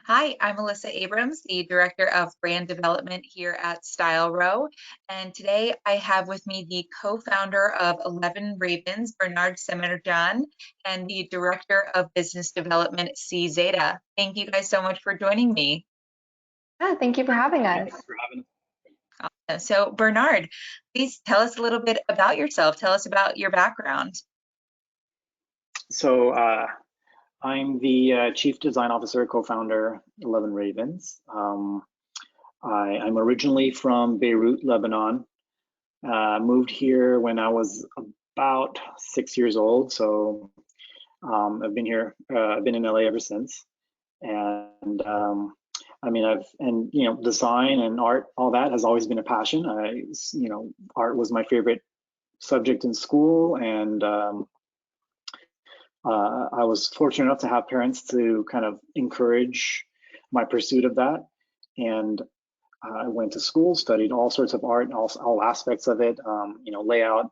Hi, I'm Melissa Abrams, the Director of Brand Development here at StyleRow. And today I have with me the co-founder of 11 Ravens, Bernard Semerdjian, and the Director of Business Development, Sea Zeda. Thank you guys so much for joining me. Yeah, thank you for having us. Thanks for having us. So Bernard, please tell us a little bit about yourself. Tell us about your background. So I'm the Chief Design Officer, co-founder, 11 Ravens. I'm originally from Beirut, Lebanon. Moved here when I was about 6 years old. So I've been here, I've been in LA ever since. And design and art, all that has always been a passion. Art was my favorite subject in school, and I was fortunate enough to have parents to kind of encourage my pursuit of that. And I went to school, studied all sorts of art and all aspects of it, layout,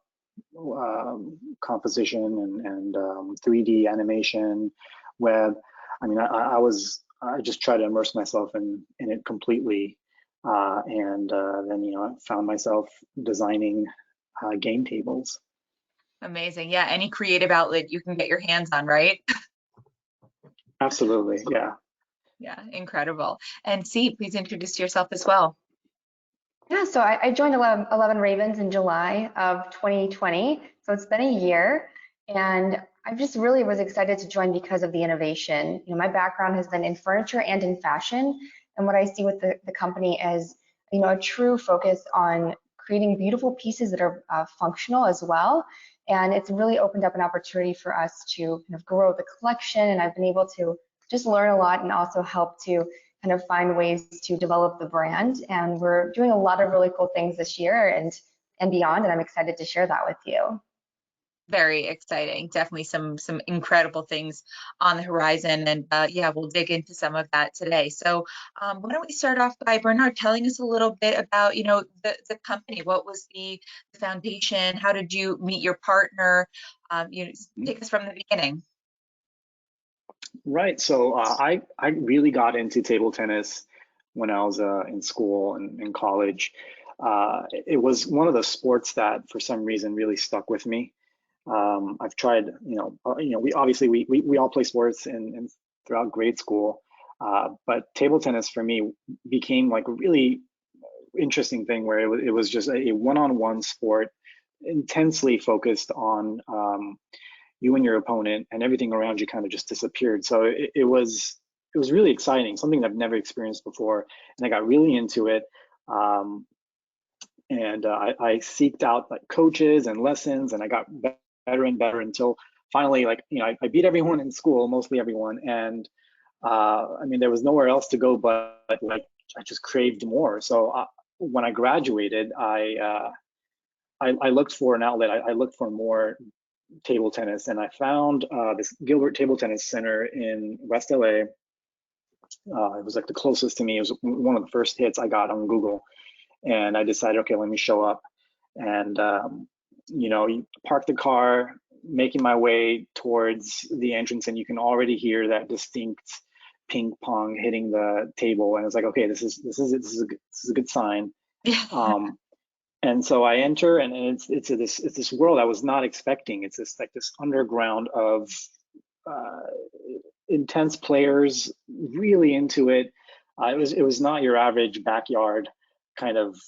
composition, and 3D animation, web. I just tried to immerse myself in it completely. Then, I found myself designing game tables. Amazing. Yeah, any creative outlet you can get your hands on, right? Absolutely, yeah. Yeah, incredible. And C, please introduce yourself as well. Yeah, so I joined 11 Ravens in July of 2020. So it's been a year, and I just really was excited to join because of the innovation. My background has been in furniture and in fashion, and what I see with the company is, a true focus on creating beautiful pieces that are functional as well. And it's really opened up an opportunity for us to kind of grow the collection, and I've been able to just learn a lot and also help to kind of find ways to develop the brand. And we're doing a lot of really cool things this year and beyond, and I'm excited to share that with you. Very exciting. Definitely some incredible things on the horizon, and yeah, we'll dig into some of that today. So why don't we start off by Bernard telling us a little bit about the company. What was the foundation? How did you meet your partner? Take us from the beginning. Right. So I really got into table tennis when I was in school and in college. It was one of the sports that, for some reason, really stuck with me. I've tried, we obviously we all play sports and throughout grade school, but table tennis for me became like a really interesting thing where it was just a one-on-one sport, intensely focused on you and your opponent, and everything around you kind of just disappeared. So it was really exciting, something I've never experienced before, and I got really into it. I seeked out like coaches and lessons, and I got better and better until finally, I beat everyone in school, mostly everyone, and there was nowhere else to go but like I just craved more. So when I graduated, I looked for an outlet. I looked for more table tennis, and I found this Gilbert Table Tennis Center in West LA. It was like the closest to me. It was one of the first hits I got on Google, and I decided, okay, let me show up. And you park the car, making my way towards the entrance, and you can already hear that distinct ping pong hitting the table, and it's like, okay, this is a good sign. Yeah. And so I enter, and it's this world I was not expecting. It's this underground of intense players, really into it. It was not your average backyard kind of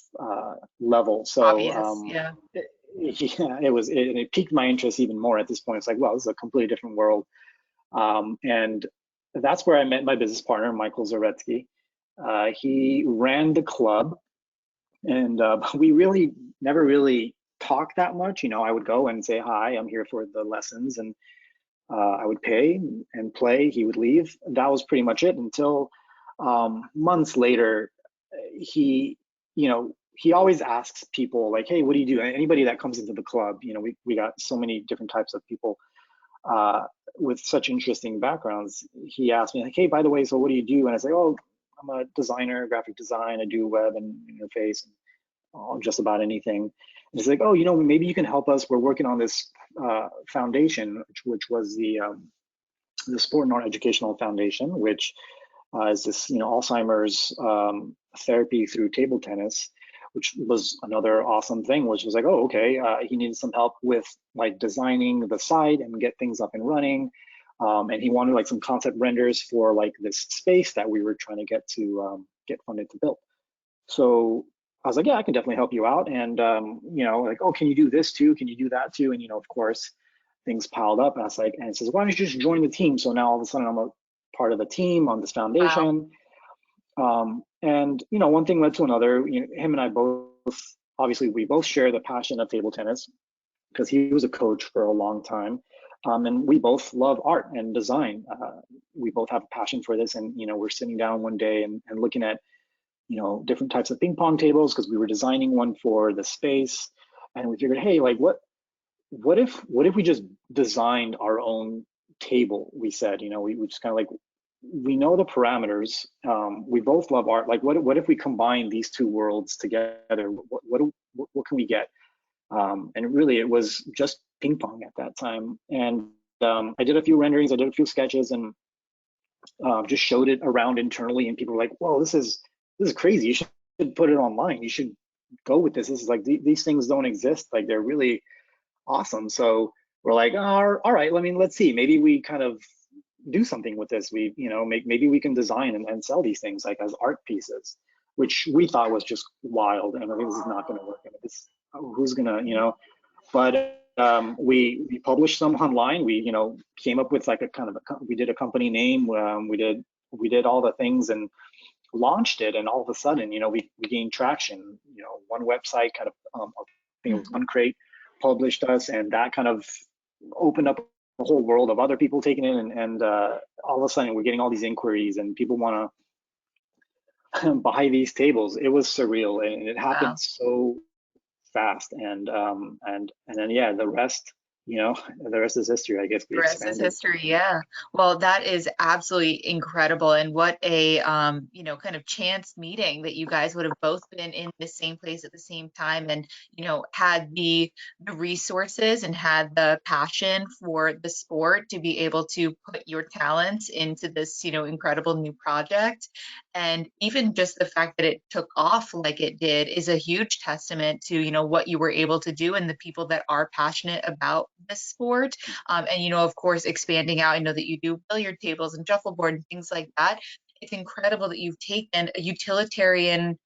level. So Obvious. Yeah. yeah, it piqued my interest even more at this point. It's like, wow, this is a completely different world. And that's where I met my business partner, Michael Zaretsky. He ran the club, and we really never really talked that much. I would go and say, hi, I'm here for the lessons, and I would pay and play. He would leave. That was pretty much it until months later. He always asks people like, hey, what do you do? Anybody that comes into the club, we got so many different types of people with such interesting backgrounds. He asked me like, hey, by the way, so what do you do? And I say, oh, I'm a designer, graphic design. I do web and interface and just about anything. And he's like, oh, maybe you can help us. We're working on this foundation, which was the Sport and Art Educational Foundation, which is this, Alzheimer's therapy through table tennis, which was another awesome thing, which was like, oh, okay, he needed some help with like designing the site and get things up and running. And he wanted like some concept renders for like this space that we were trying to get funded to build. So I was like, yeah, I can definitely help you out. And, like, oh, can you do this too? Can you do that too? And, of course, things piled up. And I was like, and it says, why don't you just join the team? So now all of a sudden I'm a part of the team on this foundation. And, one thing led to another. Him and I both, obviously, we both share the passion of table tennis because he was a coach for a long time. And we both love art and design. We both have a passion for this. And, we're sitting down one day and looking at, different types of ping pong tables because we were designing one for the space. And we figured, hey, like what if we just designed our own table? We said, we just kind of like, we know the parameters. We both love art. Like, what if we combine these two worlds together? What can we get? And really, it was just ping pong at that time. And I did a few renderings, I did a few sketches, and just showed it around internally. And people were like, "Whoa, this is crazy! You should put it online. You should go with this. This is like these things don't exist. Like they're really awesome." So we're like, all right. Let's see. Maybe we kind of do something with this. We, maybe we can design and sell these things like as art pieces, which we thought was just wild. And I think this is not going to work. Who's gonna, But we published them online. We, came up with like we did a company name. We did all the things and launched it. And all of a sudden, we gained traction. One website kind of, I think it was Uncrate, published us, and that kind of opened up a whole world of other people taking it. And all of a sudden, we're getting all these inquiries, and people want to buy these tables. It was surreal, and it happened so fast. And then yeah, the rest is history, I guess. The rest is history. Yeah. Well, that is absolutely incredible. And what a, kind of chance meeting that you guys would have both been in the same place at the same time and, had the resources and had the passion for the sport to be able to put your talents into this, incredible new project. And even just the fact that it took off like it did is a huge testament to, what you were able to do and the people that are passionate about this sport. And, of course, expanding out, I know that you do billiard tables and shuffleboard and things like that. It's incredible that you've taken a utilitarian,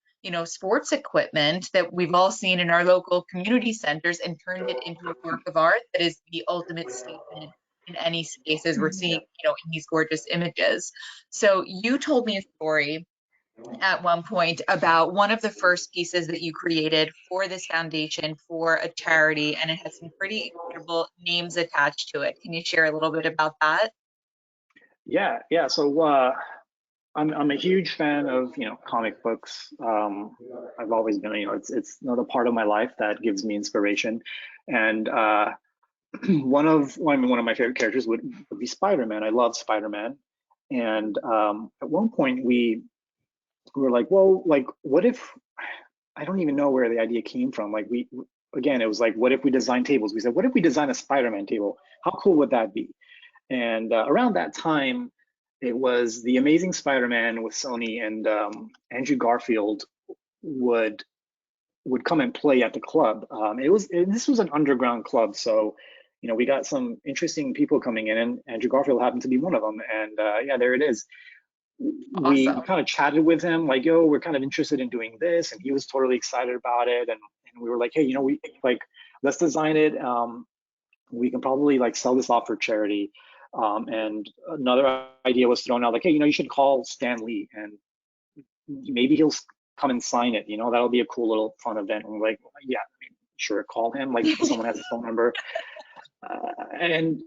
sports equipment that we've all seen in our local community centers and turned it into a work of art that is the ultimate statement in any space as we're seeing, in these gorgeous images. So you told me a story at one point about one of the first pieces that you created for this foundation for a charity, and it has some pretty incredible names attached to it. Can you share a little bit about that? Yeah. So I'm a huge fan of comic books. I've always been, it's another part of my life that gives me inspiration. And one of my favorite characters would be Spider-Man. I love Spider-Man. And at one point we were like, well, like, what if, I don't even know where the idea came from. Like again, it was like, what if we design tables? We said, what if we design a Spider-Man table? How cool would that be? And around that time, it was The Amazing Spider-Man with Sony, and Andrew Garfield would come and play at the club. This was an underground club, so we got some interesting people coming in, and Andrew Garfield happened to be one of them. And yeah, there it is. We Awesome. kind of chatted with him, like, yo, we're kind of interested in doing this, and he was totally excited about it. And we were like, hey, we like, let's design it. We can probably like sell this off for charity. And another idea was thrown out, like, hey, you should call Stan Lee, and maybe he'll come and sign it. That'll be a cool little fun event. And we're like, yeah, sure, call him. Like, someone has his phone number, and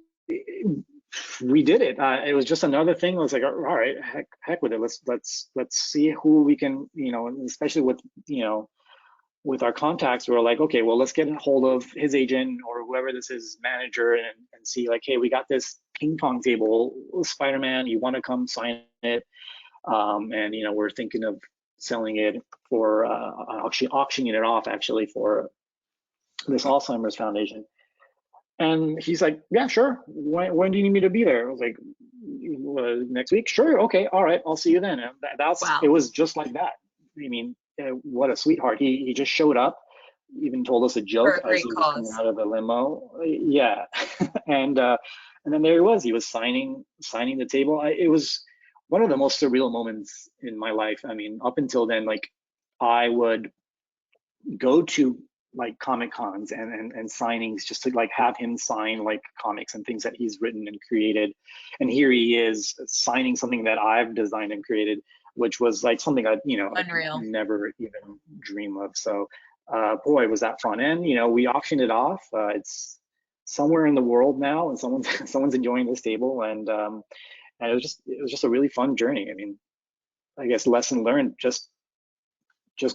we did it. It was just another thing. I was like, all right, heck with it. Let's see who we can, and especially with our contacts, we were like, okay, well, let's get a hold of his agent or whoever this is, manager, and see, like, hey, we got this ping pong table, Spider-Man, you want to come sign it? And we're thinking of selling it for auctioning it off actually for this Alzheimer's Foundation. And he's like, yeah, sure. When do you need me to be there? I was like, next week. Sure. Okay. All right. I'll see you then. And it Wow. was just like that. I mean, what a sweetheart. He just showed up, even told us a For joke a as great he was coming cause. out of the limo. Yeah. And then there he was. He was signing the table. It was one of the most surreal moments in my life. I mean, up until then, like I would go to like comic cons and signings just to like have him sign like comics and things that he's written and created, and here he is signing something that I've designed and created, which was like something I I could Unreal. never even dream of. So boy, was that fun. And we auctioned it off. It's somewhere in the world now, and someone's someone's enjoying this table. And it was just a really fun journey. I mean, I guess lesson learned, just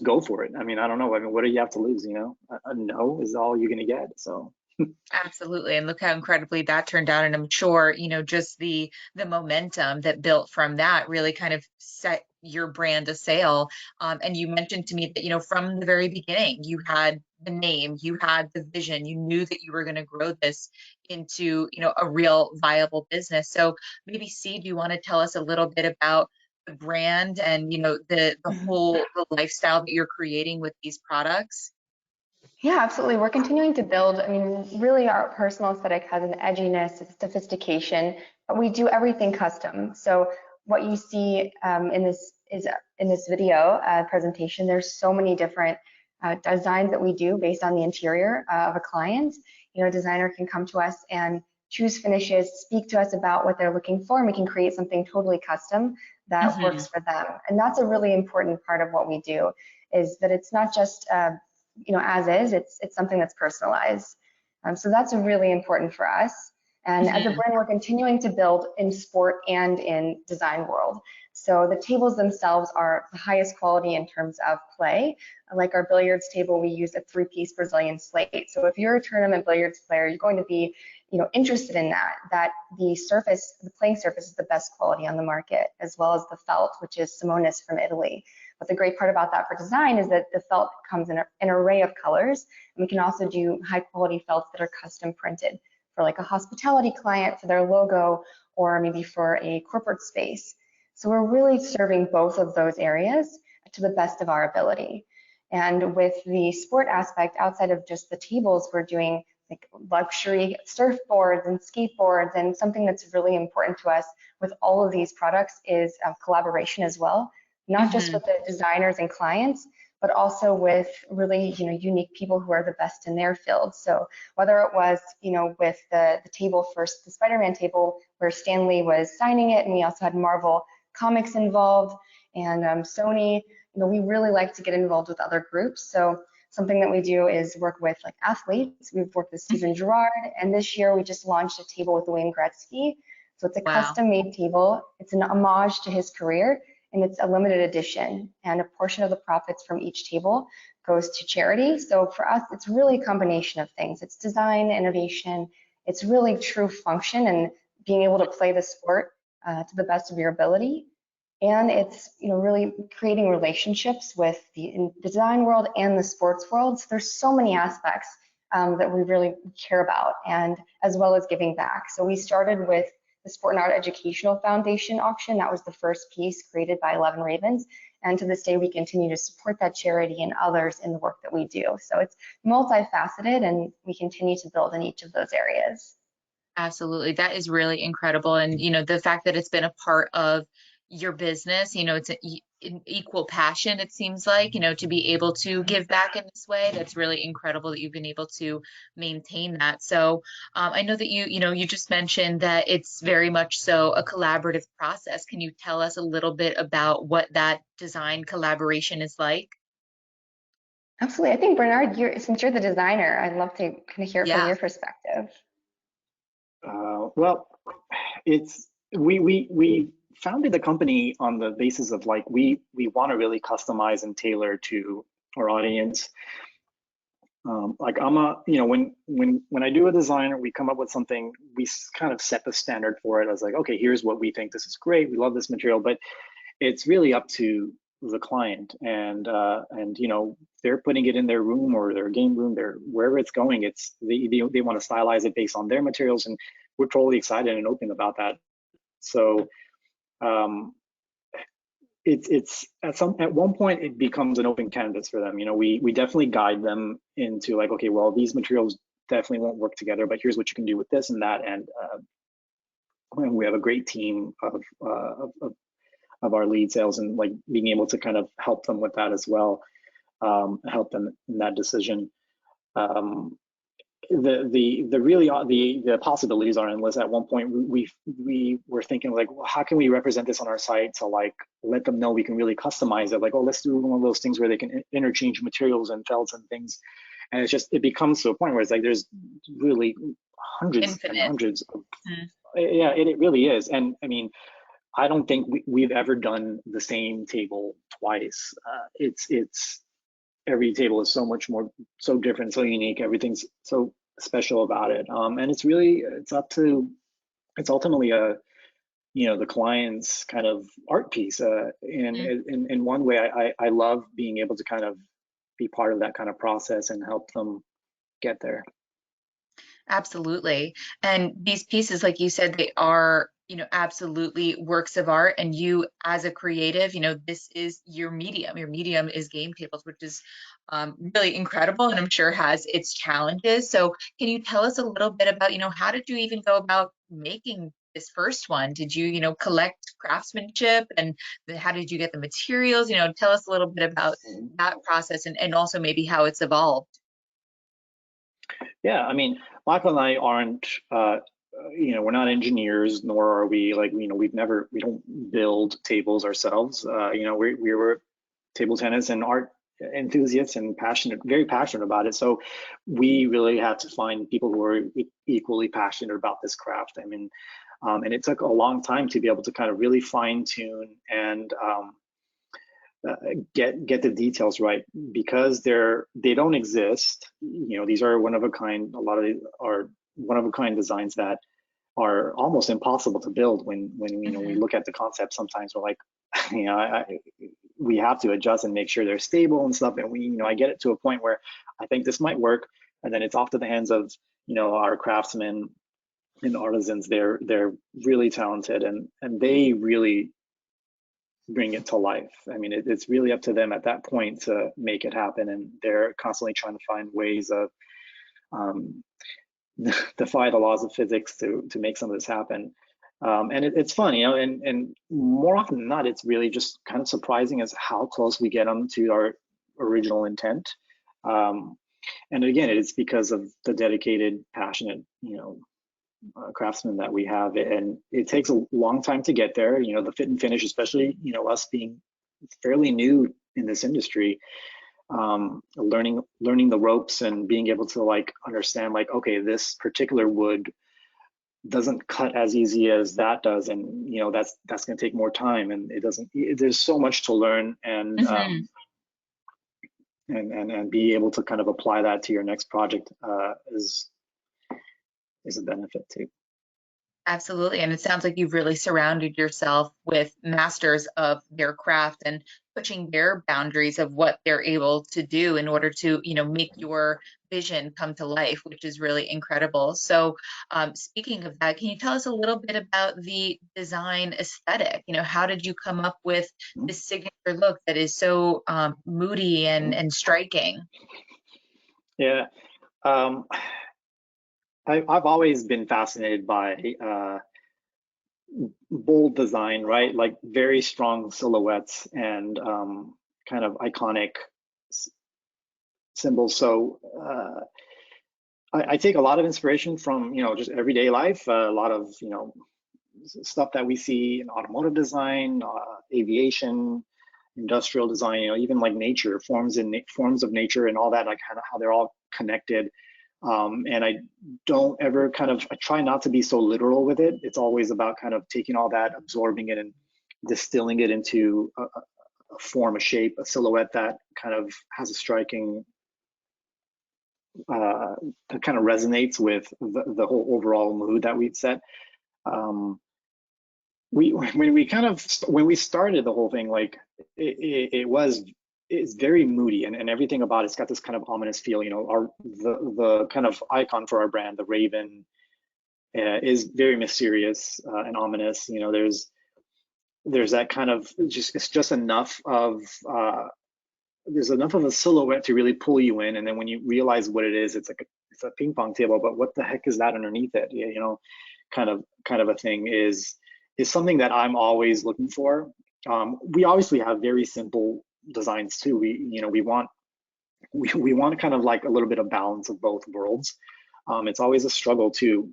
go for it. I mean, I don't know. I mean, what do you have to lose? A no is all you're gonna get. So Absolutely. And look how incredibly that turned out. And I'm sure, just the momentum that built from that really kind of set your brand a sail. And you mentioned to me that, from the very beginning, you had the name, you had the vision, you knew that you were going to grow this into, a real viable business. So maybe C, do you want to tell us a little bit about the brand and, the Mhm. whole the lifestyle that you're creating with these products? Yeah, absolutely. We're continuing to build. I mean, really, our personal aesthetic has an edginess, a sophistication, but we do everything custom. So what you see in this video presentation. There's so many different designs that we do based on the interior of a client. A designer can come to us and choose finishes, speak to us about what they're looking for, and we can create something totally custom that Hmm. works for them. And that's a really important part of what we do, is that it's not just as is, it's something that's personalized. So that's really important for us. And as a Hmm. brand, we're continuing to build in sport and in design world. So the tables themselves are the highest quality in terms of play. Like our billiards table, we use a three-piece Brazilian slate. So if you're a tournament billiards player, you're going to be, interested in that the playing surface is the best quality on the market, as well as the felt, which is Simonis from Italy. But the great part about that for design is that the felt comes in an array of colors. And we can also do high quality felts that are custom printed for like a hospitality client for their logo, or maybe for a corporate space. So we're really serving both of those areas to the best of our ability. And with the sport aspect, outside of just the tables, we're doing like luxury surfboards and skateboards. And something that's really important to us with all of these products is collaboration as well, not just Hmm. with the designers and clients, but also with really, unique people who are the best in their field. So whether it was, with the table first, the Spider-Man table where Stan Lee was signing it, and we also had Marvel Comics involved and Sony, we really like to get involved with other groups. So something that we do is work with like athletes. We've worked with Steven Gerrard, and this year we just launched a table with Wayne Gretzky. So it's a Wow. custom made table. It's an homage to his career, and it's a limited edition. And a portion of the profits from each table goes to charity. So for us, it's really a combination of things. It's design, innovation, it's really true function and being able to play the sport to the best of your ability. And it's really creating relationships with the design world and the sports world. So there's so many aspects that we really care about, and as well as giving back. So we started with the Sport and Art Educational Foundation auction. That was the first piece created by 11 Ravens. And to this day, we continue to support that charity and others in the work that we do. So it's multifaceted, and we continue to build in each of those areas. Absolutely. That is really incredible. And, the fact that it's been a part of your business, it's an equal passion, it seems like, to be able to give back in this way. That's really incredible that you've been able to maintain that. So I know that you just mentioned that it's very much so a collaborative process. Can you tell us a little bit about what that design collaboration is like? Absolutely. I think Bernard, since you're the designer, I'd love to kind of hear from Yeah. your perspective. well, it's we founded the company on the basis of like we want to really customize and tailor to our audience. Like I'm a, when I do a design or we come up with something, we kind of set the standard for it. I was like, okay, here's what we think. This is great. We love this material, but it's really up to the client, and you know, they're putting it in their room or their game room, their wherever it's going. It's they want to stylize it based on their materials, and we're totally excited and open about that. So it's at one point it becomes an open canvas for them. You know, we definitely guide them into like, okay, well, these materials definitely won't work together, but here's what you can do with this and that. And we have a great team of our lead sales, and like being able to kind of help them with that as well, help them in that decision. The possibilities are endless. At one point we were thinking like, well, how can we represent this on our site to like let them know we can really customize it? Like, oh, let's do one of those things where they can interchange materials and felts and things. And it's just, it becomes to a point where it's like there's really hundreds Infinite. and hundreds of yeah, it really is. And I mean, I don't think we've ever done the same table twice. It's every table is so much more, so different, so unique. Everything's so special about it. And it's really, it's ultimately a, you know, the client's kind of art piece. In one way, I love being able to kind of be part of that kind of process and help them get there. Absolutely. And these pieces, like you said, they are, you know, absolutely works of art. And you, as a creative, you know, this is your medium. Your medium is game tables, which is really incredible, and I'm sure has its challenges. So can you tell us a little bit about, you know, how did you even go about making this first one? Did you, you know, collect craftsmanship, and how did you get the materials? You know, tell us a little bit about that process, and also maybe how it's evolved. Yeah, I mean, Michael and I aren't, you know, we're not engineers, nor are we like, you know, we don't build tables ourselves. You know, we were table tennis and art enthusiasts and very passionate about it. So we really had to find people who are equally passionate about this craft. I mean, and it took a long time to be able to kind of really fine tune and get the details right, because they don't exist. You know, these are one of a kind. A lot of these are one of a kind designs that are almost impossible to build. When you know, we look at the concept, sometimes we're like, you know, we have to adjust and make sure they're stable and stuff. And you know, I get it to a point where I think this might work, and then it's off to the hands of, you know, our craftsmen and artisans. They're really talented, and they really bring it to life. I mean, it's really up to them at that point to make it happen, and they're constantly trying to find ways of defy the laws of physics to make some of this happen. And it's fun, you know, and more often than not, it's really just kind of surprising as how close we get them to our original intent. And again, it's because of the dedicated, passionate, you know, craftsmen that we have, and it takes a long time to get there. You know, the fit and finish, especially, you know, us being fairly new in this industry, learning the ropes and being able to like understand like, okay, this particular wood doesn't cut as easy as that does, and you know, that's going to take more time, and there's so much to learn, and and be able to kind of apply that to your next project is a benefit too. Absolutely. And it sounds like you've really surrounded yourself with masters of their craft and pushing their boundaries of what they're able to do in order to, you know, make your vision come to life, which is really incredible. So speaking of that, can you tell us a little bit about the design aesthetic? You know, how did you come up with this signature look that is so moody and striking? Yeah. I've always been fascinated by bold design, right? Like very strong silhouettes and kind of iconic symbols. So I take a lot of inspiration from, you know, just everyday life, a lot of, you know, stuff that we see in automotive design, aviation, industrial design, you know, even like nature, forms of nature and all that, like how they're all connected. And I don't ever I try not to be so literal with it. It's always about kind of taking all that, absorbing it, and distilling it into a form, a shape, a silhouette that kind of has a striking, that kind of resonates with the whole overall mood that we've set. when we started the whole thing, like it's very moody, and everything about it's got this kind of ominous feel. You know, the kind of icon for our brand, the raven, is very mysterious and ominous. You know, there's that kind of it's just enough of there's enough of a silhouette to really pull you in, and then when you realize what it is, it's like it's a ping pong table, but what the heck is that underneath it? You know, kind of a thing is something that I'm always looking for. We obviously have very simple designs too. We want kind of like a little bit of balance of both worlds. It's always a struggle to,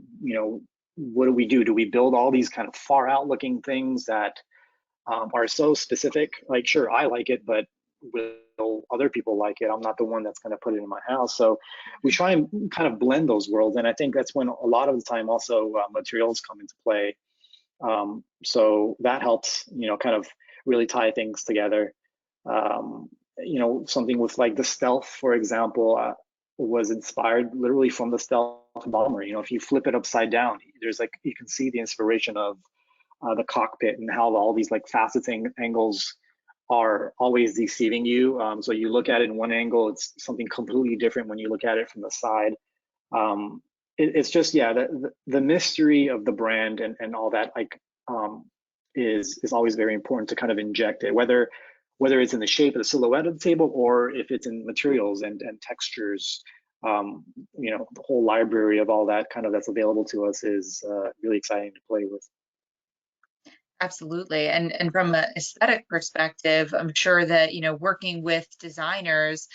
what do we do? Do we build all these kind of far out looking things that are so specific? Like, sure, I like it, but will other people like it? I'm not the one that's going to put it in my house. So we try and kind of blend those worlds. And I think that's when a lot of the time also materials come into play. So that helps, kind of really tie things together. Something with like the Stealth, for example, was inspired literally from the Stealth bomber. If you flip it upside down, there's like, you can see the inspiration of the cockpit and how all these like facets angles are always deceiving you. So you look at it in one angle, it's something completely different when you look at it from the side. It's just, yeah, the mystery of the brand and all that, like, is always very important to kind of inject it, whether it's in the shape of the silhouette of the table or if it's in materials and textures. The whole library of all that kind of that's available to us is really exciting to play with. Absolutely. And from an aesthetic perspective, I'm sure that, working with designers,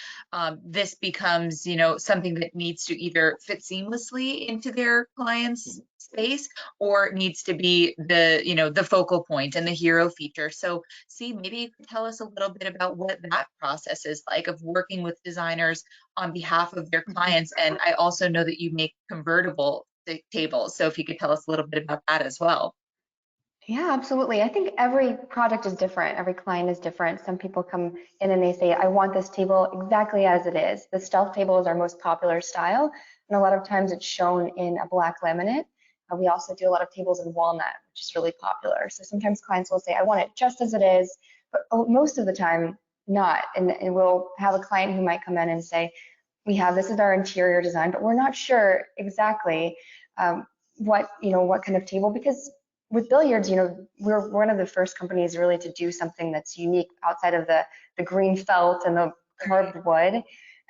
this becomes, something that needs to either fit seamlessly into their client's space or needs to be the focal point and the hero feature. So see, maybe you could tell us a little bit about what that process is like of working with designers on behalf of their clients. And I also know that you make convertible tables. So if you could tell us a little bit about that as well. Yeah, absolutely. I think every project is different. Every client is different. Some people come in and they say, I want this table exactly as it is. The Stealth table is our most popular style. And a lot of times it's shown in a black laminate. We also do a lot of tables in walnut, which is really popular. So sometimes clients will say, I want it just as it is, but most of the time not. And we'll have a client who might come in and say, this is our interior design, but we're not sure exactly what kind of table, because with billiards, we're one of the first companies really to do something that's unique outside of the green felt and the carved wood.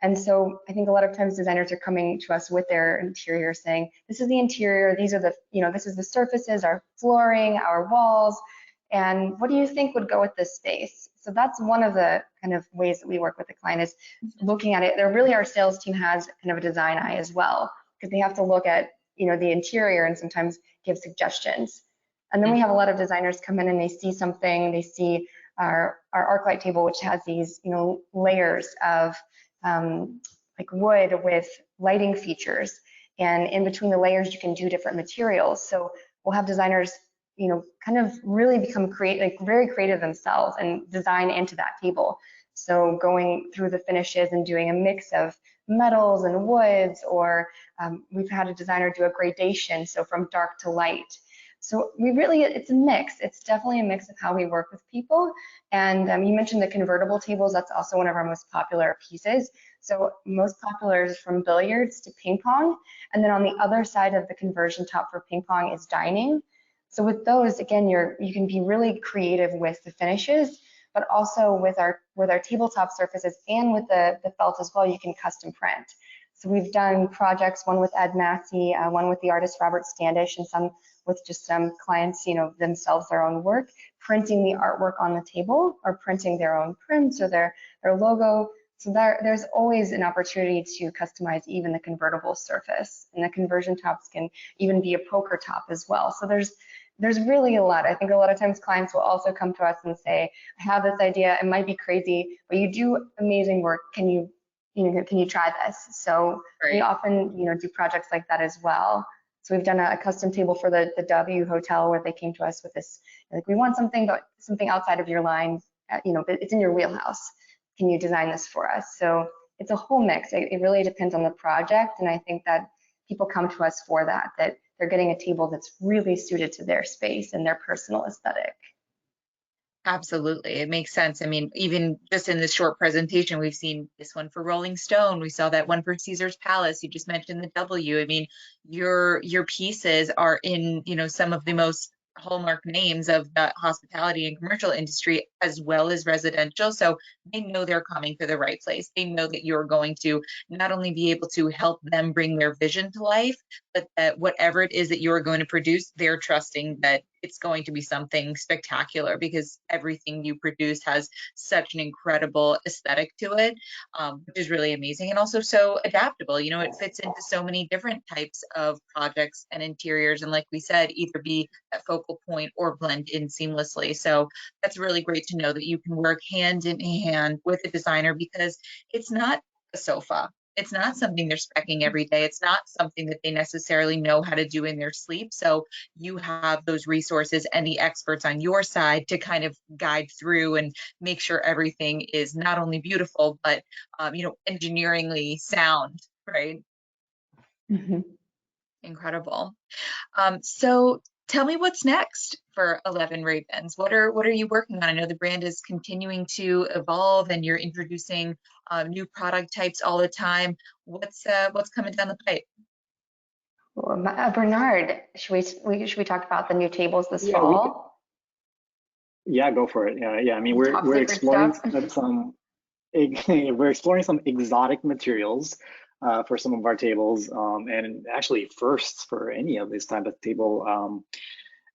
And so I think a lot of times designers are coming to us with their interior saying, this is the interior, these are this is the surfaces, our flooring, our walls, and what do you think would go with this space? So that's one of the kind of ways that we work with the client, is looking at it. Our sales team has kind of a design eye as well, because they have to look at, the interior and sometimes give suggestions. And then we have a lot of designers come in and they see something, they see our ArcLight table, which has these, layers of like wood with lighting features. And in between the layers, you can do different materials. So we'll have designers, kind of really become very creative themselves and design into that table. So going through the finishes and doing a mix of metals and woods, or we've had a designer do a gradation, so from dark to light. So it's a mix. It's definitely a mix of how we work with people. And you mentioned the convertible tables. That's also one of our most popular pieces. So most popular is from billiards to ping pong. And then on the other side of the conversion top for ping pong is dining. So with those, again, you can be really creative with the finishes, but also with our tabletop surfaces and with the felt as well, you can custom print. So we've done projects, one with Ed Massey, one with the artist Robert Standish, and some with just some clients, themselves, their own work, printing the artwork on the table or printing their own prints or their logo. So there's always an opportunity to customize even the convertible surface, and the conversion tops can even be a poker top as well. So there's really a lot. I think a lot of times clients will also come to us and say, I have this idea, it might be crazy, but you do amazing work. Can you try this? So we often, do projects like that as well. So we've done a custom table for the W Hotel, where they came to us with this, like, we want something outside of your line, it's in your wheelhouse. Can you design this for us? So it's a whole mix. It really depends on the project. And I think that people come to us for that they're getting a table that's really suited to their space and their personal aesthetic. Absolutely. It makes sense. I mean, even just in this short presentation, we've seen this one for Rolling Stone. We saw that one for Caesar's Palace. You just mentioned the W. I mean, your pieces are in, some of the most hallmark names of the hospitality and commercial industry as well as residential. So they know they're coming to the right place. They know that you're going to not only be able to help them bring their vision to life, but that whatever it is that you're going to produce, they're trusting that it's going to be something spectacular because everything you produce has such an incredible aesthetic to it, which is really amazing and also so adaptable. It fits into so many different types of projects and interiors. And like we said, either be a focal point or blend in seamlessly. So that's really great to know that you can work hand in hand with a designer because it's not a sofa. It's not something they're speccing every day. It's not something that they necessarily know how to do in their sleep. So you have those resources and the experts on your side to kind of guide through and make sure everything is not only beautiful, but, engineeringly sound, right? Mm-hmm. Incredible. So tell me what's next for 11 Ravens. What are you working on? I know the brand is continuing to evolve and you're introducing new product types all the time. What's coming down the pipe? Well, Bernard, should we talk about the new tables this Yeah, fall? yeah, go for it. Yeah. I mean, Top we're secret exploring stuff. we're exploring some exotic materials for some of our tables, and actually firsts for any of this type of table.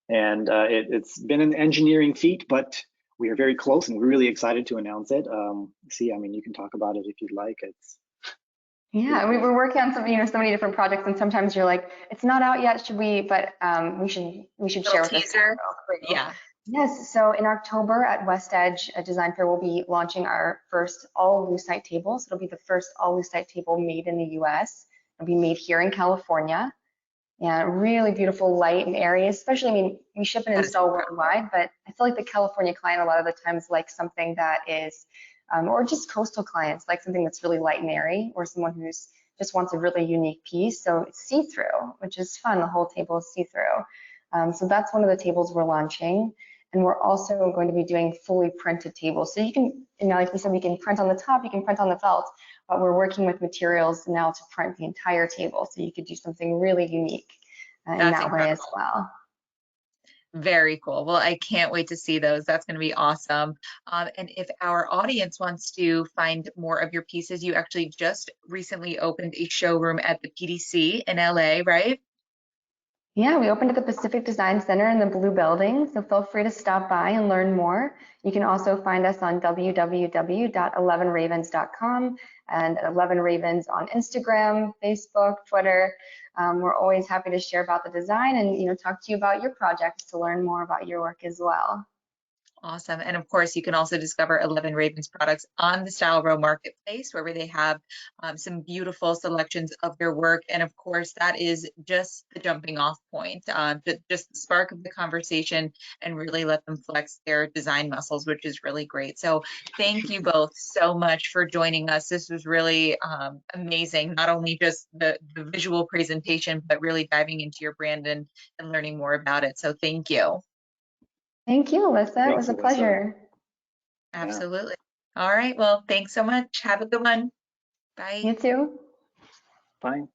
And it's been an engineering feat, but we are very close, and we're really excited to announce it. I mean, you can talk about it if you'd like. It's Yeah, we were working on so many different projects, and sometimes you're like, it's not out yet, should we? But we should share Little with us. teaser. Yeah. Yes, so in October at West Edge Design Fair, we'll be launching our first all lucite tables. It'll be the first all lucite table made in the US. It'll be made here in California. Yeah, really beautiful, light and airy, especially, I mean, we ship and That is install incredible. worldwide, but I feel like the California client a lot of the times likes something that is, or just coastal clients like something that's really light and airy, or someone who's just wants a really unique piece. So it's see-through, which is fun. The whole table is see-through. So that's one of the tables we're launching. And we're also going to be doing fully printed tables. So you can, like we said, we can print on the top, you can print on the felt, but we're working with materials now to print the entire table. So you could do something really unique in That's that way as incredible. well. Very cool. Well, I can't wait to see those. That's going to be awesome. And if our audience wants to find more of your pieces, you actually just recently opened a showroom at the PDC in LA, right? Yeah, we opened at the Pacific Design Center in the Blue Building, so feel free to stop by and learn more. You can also find us on www.11ravens.com and 11 Ravens on Instagram, Facebook, Twitter. We're always happy to share about the design and talk to you about your projects to learn more about your work as well. Awesome. And of course, you can also discover 11 Ravens products on the StyleRow marketplace, where they have some beautiful selections of their work. And of course, that is just the jumping off point, just the spark of the conversation and really let them flex their design muscles, which is really great. So thank you both so much for joining us. This was really amazing, not only just the visual presentation, but really diving into your brand and learning more about it. So thank you. Thank you, Alyssa. It was Thanks, a Alyssa. pleasure. Absolutely. All right. Well, thanks so much. Have a good one. Bye. You too. Fine.